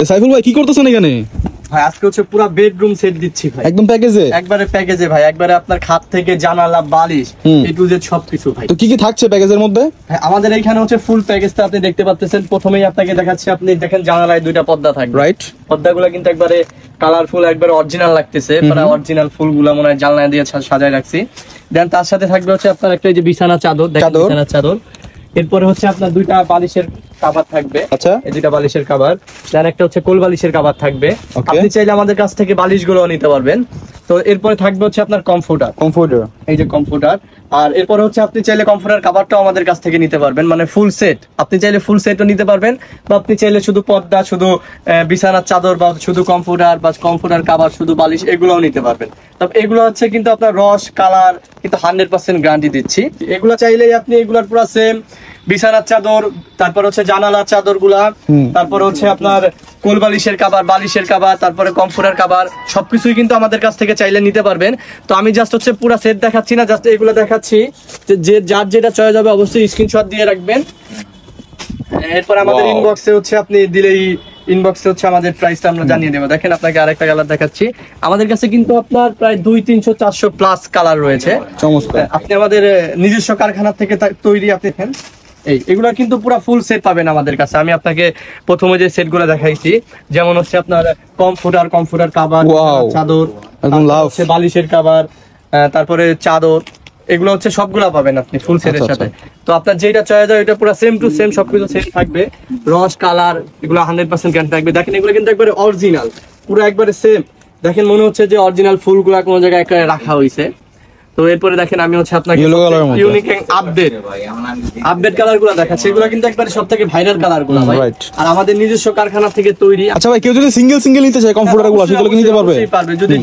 সাইফুল ভাই কি করতেছেন এখানে? ভাই আজকে হচ্ছে পুরো বেডরুম সেট দিচ্ছি ভাই, একদম প্যাকেজে। একবারে প্যাকেজে ভাই, একবারে আপনার খাট থেকে জানালা বালিশ এ টু জেড সবকিছু ভাই। তো কি কি থাকছে প্যাকেজের মধ্যে? আমাদের এইখানে হচ্ছে ফুল প্যাকেজটা আপনি দেখতে পাচ্ছেন। প্রথমেই আপনাকে দেখাচ্ছি, আপনি দেখেন জানালায় দুইটা পর্দা থাকবে, রাইট। পর্দাগুলো কিন্তু একবারে কালারফুল, একবারে অরিজিনাল লাগতেছে, পুরো অরিজিনাল ফুলগুলো মনে হয় জানলা দিয়ে সাজায় রাখছি। দেন তার সাথে থাকবে হচ্ছে আপনার একটা এই যে বিছানা চাদর, দেখেন বিছানা চাদর। এরপরে হচ্ছে আপনার দুইটা বালিশের কভার থাকবে, আচ্ছা এই দুইটা বালিশের কভার। দেন একটা হচ্ছে কোল বালিশের কভার থাকবে, আপনি চাইলে আমাদের কাছ থেকে বালিশগুলো নিতে পারবেন। তো এরপরে থাকবে হচ্ছে আপনার কমফোর্টার, এই যে কমফোর্টার। আর এরপরে হচ্ছে আপনি চাইলে কমফোর্টার কভারটাও আমাদের কাছ থেকে নিতে পারবেন, মানে ফুল সেট। আপনি চাইলে ফুল সেটও নিতে পারবেন, বা আপনি চাইলে শুধু পর্দা, শুধু বিছানার চাদর, বা শুধু কমফোর্টার, বা কমফোর্টার কভার, শুধু বালিশ, এগুলোও নিতে পারবেন। তবে এগুলো হচ্ছে কিন্তু আপনার রস কালার কিন্তু 100% গ্যারান্টি দিচ্ছি। এগুলো চাইলেই আপনি এগুলার পুরো সেম বিছানার চাদর, তারপর হচ্ছে জানালার চাদর গুলা, তারপর হচ্ছে আপনার কোল বালিশের কভার, বালিশের কভার, তারপরে কমফোর্টার কভার, সবকিছুই কিন্তু আমাদের কাছ থেকে চাইলে নিতে পারবেন। তো আমি জাস্ট হচ্ছে পুরো সেট দেখাচ্ছি না, জাস্ট এগুলো দেখাচ্ছি, যে যার যেটা চয়েস হবে অবশ্যই স্ক্রিনশট দিয়ে রাখবেন। এরপর আমাদের ইনবক্সে হচ্ছে আপনি দিলেই, ইনবক্সে হচ্ছে আমাদের প্রাইসটা আমরা জানিয়ে দেবো। দেখেন আপনাকে আরেকটা কালার দেখাচ্ছি, আমাদের কাছে কিন্তু আপনার প্রায় 200-300-400 প্লাস কালার রয়েছে। চমৎকার। আপনি আমাদের নিজস্ব কারখানা থেকে তৈরি, আপনি দেখেন এগুলা কিন্তু পুরো ফুল সেট পাবেন আমাদের কাছে। আমি আপনাকে প্রথমে যে সেটগুলো দেখাইছি, যেমন হচ্ছে আপনার কমফোর্টার কভার, চাদর, হচ্ছে বালিশের কভার, তারপরে চাদর, এগুলো হচ্ছে সবগুলা পাবেন আপনি ফুল সেটের সাথে। তো আপনার যেটা চয়েস হয় এটা পুরো সেম টু সেম সবকিছু সেম থাকবে, রস কালার এগুলো 100% গ্যারান্টি থাকবে। দেখেন এগুলো কিন্তু একবারে অরিজিনাল, পুরো একবারে সেম। দেখেন মনে হচ্ছে যে অরিজিনাল ফুলগুলা কোনো জায়গায় একবারে রাখা হয়েছে। তো এরপরে দেখেন আমি হচ্ছে আপনাকে ইউনিক আপডেট কালারগুলো দেখাচ্ছি, এগুলো কিন্তু একবারে সবথেকে ভাইরাল কালারগুলো ভাই, আর আমাদের নিজস্ব কারখানা থেকে তৈরি। আচ্ছা ভাই, কেউ যদি সিঙ্গেল নিতে চায় কমফোর্টারগুলো, সেগুলো কি নিতে পারবে?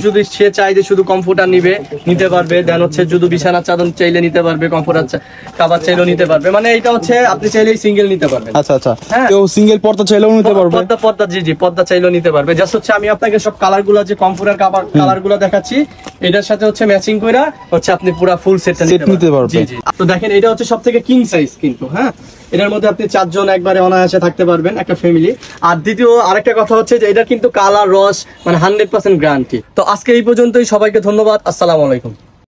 যদি সে চায় যে শুধু কমফোর্টার নিতে পারবে। দেন হচ্ছে যদি বিছানার চাদর চাইলে নিতে পারবে, কমফোর্টার কভার চাইলেও নিতে পারবে, মানে এটা হচ্ছে আপনি চাইলেই সিঙ্গেল নিতে পারবেন। আচ্ছা আচ্ছা, কেউ সিঙ্গেল পর্দা চাইলেও নিতে পারবে, পর্দা জি পর্দা চাইলেও নিতে পারবে। জাস্ট হচ্ছে আমি আপনাকে সব কালারগুলো, যে কমফোর্টার কালারগুলো দেখাচ্ছি, এটার সাথে হচ্ছে ম্যাচিং করে হচ্ছে আপনি পুরো ফুল সেট নিতে পারবেন। জি জি। তো দেখেন এটা হচ্ছে সবথেকে কিং সাইজ কিন্তু, হ্যাঁ, এটার মধ্যে আপনি 4 জন একবারে অনায়াসে থাকতে পারবেন, একটা ফ্যামিলি। আর দ্বিতীয় আরেকটা কথা হচ্ছে যে এটার কিন্তু কালার রস মানে 100% গ্যারান্টি। তো আজকে এই পর্যন্তই, সবাইকে ধন্যবাদ, আসসালামু আলাইকুম।